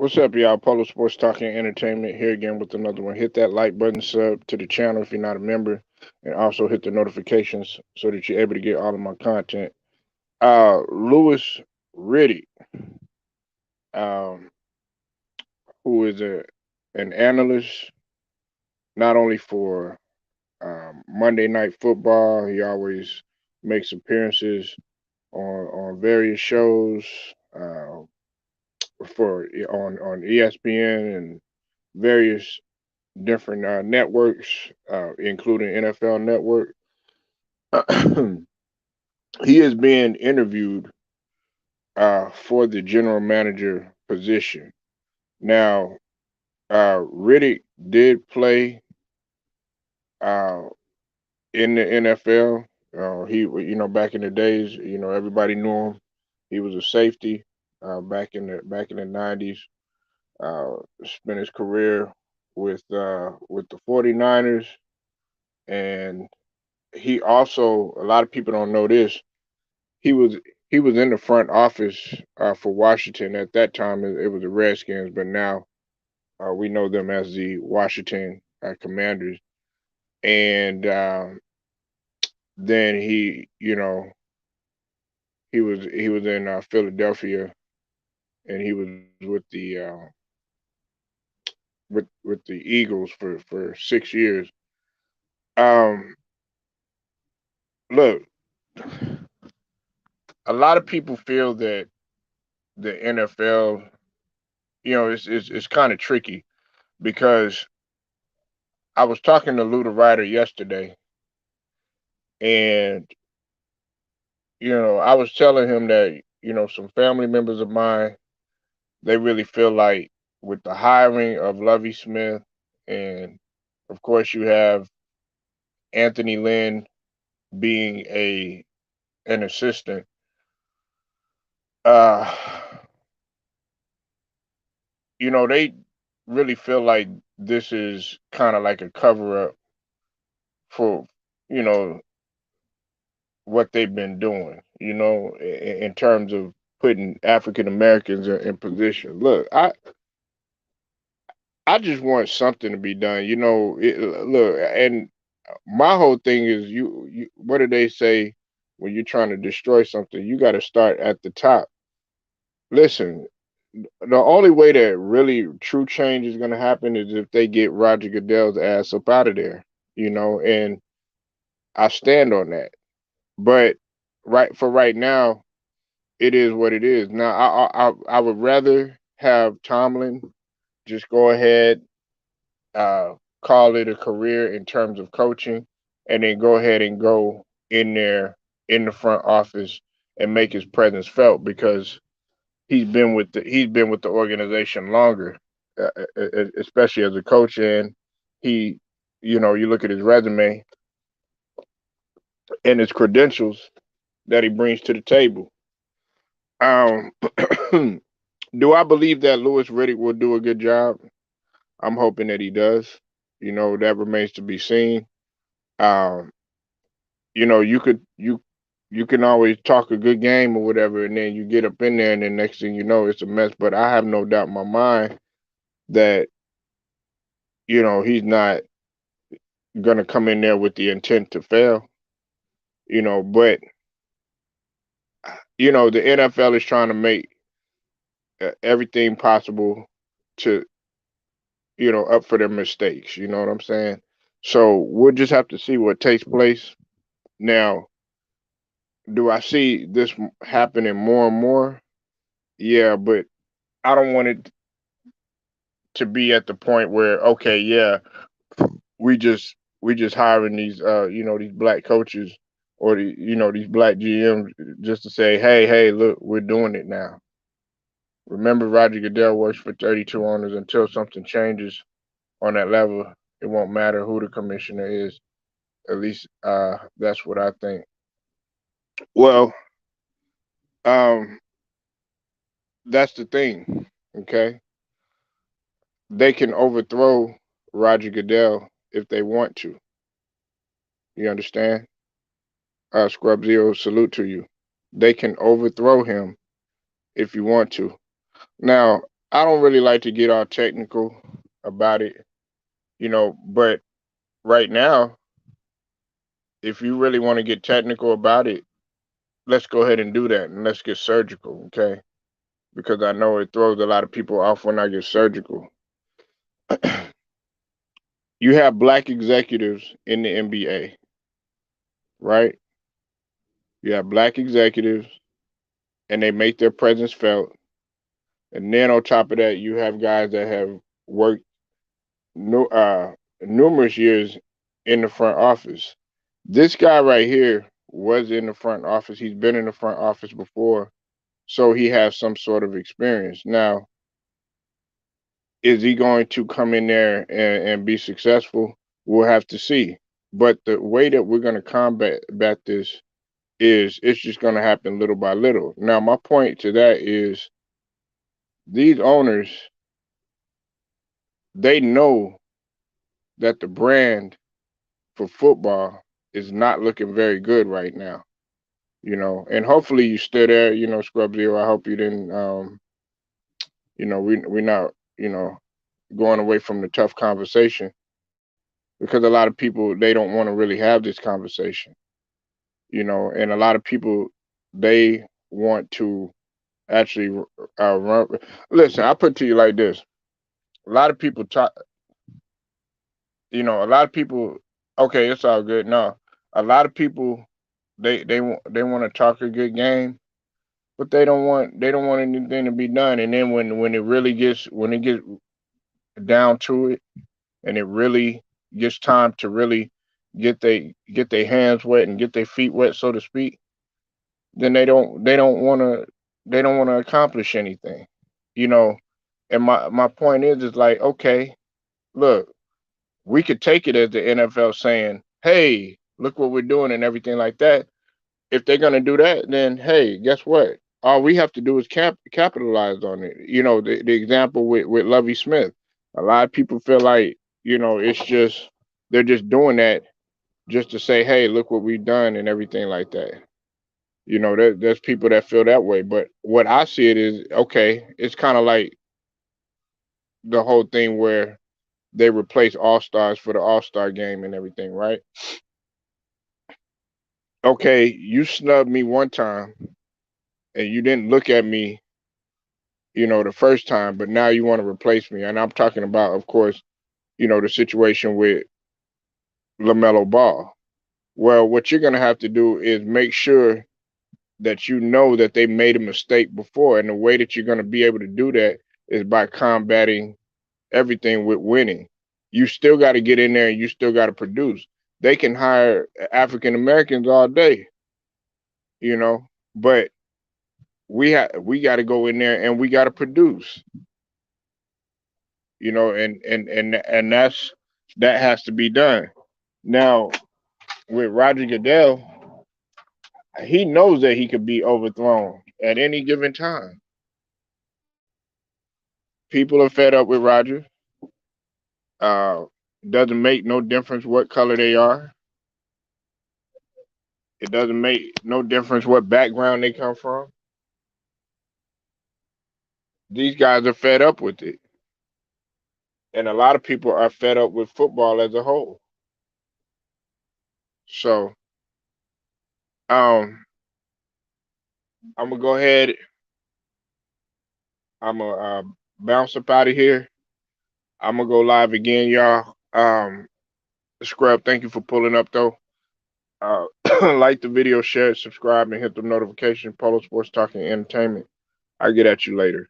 What's up, y'all? Polo Sports Talking Entertainment here again with another one. Hit that like button, sub to the channel if you're not a member, and also hit the notifications so that you're able to get all of my content. Lewis Riddick, um, who is an analyst not only for Monday Night Football, he always makes appearances on various shows uh, for on ESPN and various different networks, including NFL Network. He is being interviewed for the general manager position. Now, Riddick did play uh, in the NFL. Back in the days, everybody knew him. He was a safety back in the '90s. Spent his career with the 49ers, and he also, a lot of people don't know this, he was he was in the front office for Washington at that time. It was the Redskins, but now we know them as the Washington Commanders. And then he was in Philadelphia, and he was with the Eagles for 6 years. Um, Look, a lot of people feel that the NFL, it's kind of tricky because I was talking to Luda Ryder yesterday, and I was telling him that some family members of mine, they really feel like with the hiring of Lovey Smith, and of course you have Anthony Lynn being a an assistant. Uh, they really feel like this is kind of like a cover up for you know what they've been doing, in terms of putting African Americans in position. Look, I just want something to be done. Look, and my whole thing is what do they say when you're trying to destroy something? You got to start at the top. Listen, the only way that really true change is going to happen is if they get Roger Goodell's ass up out of there, and I stand on that. But right now, it is what it is. Now, I would rather have Tomlin just go ahead, uh, call it a career in terms of coaching, and then go ahead and go in there in the front office and make his presence felt because he's been with the organization longer, especially as a coach, and he, you look at his resume and his credentials that he brings to the table. Um, do I believe that Lewis Riddick will do a good job? I'm hoping that he does. That remains to be seen. Um, you can always talk a good game or whatever, and then you get up in there, and then next thing you know, it's a mess. But I have no doubt in my mind that he's not gonna come in there with the intent to fail. But the NFL is trying to make everything possible to up for their mistakes. You know what I'm saying? So we'll just have to see what takes place. Now, do I see this happening more and more? Yeah, but I don't want it to be at the point where, okay, yeah, we just hiring these black coaches or these black GMs just to say, hey, look, we're doing it now. Remember, Roger Goodell works for 32 owners. Until something changes on that level, it won't matter who the commissioner is. At least that's what I think. Well, um, that's the thing. Okay, they can overthrow Roger Goodell if they want to. You understand? Scrub Zero, salute to you. They can overthrow him if you want to. Now, I don't really like to get all technical about it, but right now, if you really want to get technical about it, let's go ahead and do that and let's get surgical, okay? Because I know it throws a lot of people off when I get surgical. You have black executives in the NBA, right? You have black executives and they make their presence felt. And then on top of that, you have guys that have worked no, numerous years in the front office. This guy right here was in the front office. He's been in the front office before, so he has some sort of experience. Now, is he going to come in there and be successful? We'll have to see. But the way that we're going to combat this is it's just going to happen little by little. Now, my point to that is these owners, they know that the brand for football is not looking very good right now. And hopefully you still there, Scrub Zero. I hope you didn't, we're not, going away from the tough conversation because a lot of people, they don't want to really have this conversation, and a lot of people, they want to actually run. Listen, I put it to you like this. A lot of people talk, a lot of people, okay, it's all good. No, a lot of people, they want to talk a good game, but they don't want anything to be done. And then when it gets down to it, and it really gets time to really get their hands wet and get their feet wet, so to speak, then they don't want to accomplish anything, you know. And my point is like, okay, look, we could take it as the NFL saying, hey, look what we're doing and everything like that. If they're gonna do that, then hey, guess what? All we have to do is capitalize on it. The example with Lovey Smith. A lot of people feel like it's just they're just doing that just to say, hey, look what we've done and everything like that. There's people that feel that way. But what I see it is okay. It's kind of like the whole thing where they replace all stars for the all-star game and everything, right? Okay, you snubbed me one time and you didn't look at me, the first time, but now you want to replace me. And I'm talking about, of course, the situation with LaMelo Ball. Well, what you're going to have to do is make sure that you know that they made a mistake before. And the way that you're going to be able to do that is by combating everything with winning. You still got to get in there and you still got to produce. They can hire African Americans all day, you know, but we got to go in there and we got to produce, and that has to be done. Now with Roger Goodell, he knows that he could be overthrown at any given time. People are fed up with Roger. Uh, doesn't make no difference what color they are. It doesn't make no difference what background they come from. These guys are fed up with it. And a lot of people are fed up with football as a whole. So, um, I'm gonna go ahead. I'm gonna bounce up out of here. I'm gonna go live again, y'all. Scrub, thank you for pulling up though. Like the video, share it, subscribe, and hit the notification. Polo Sports Talking Entertainment. I'll get at you later.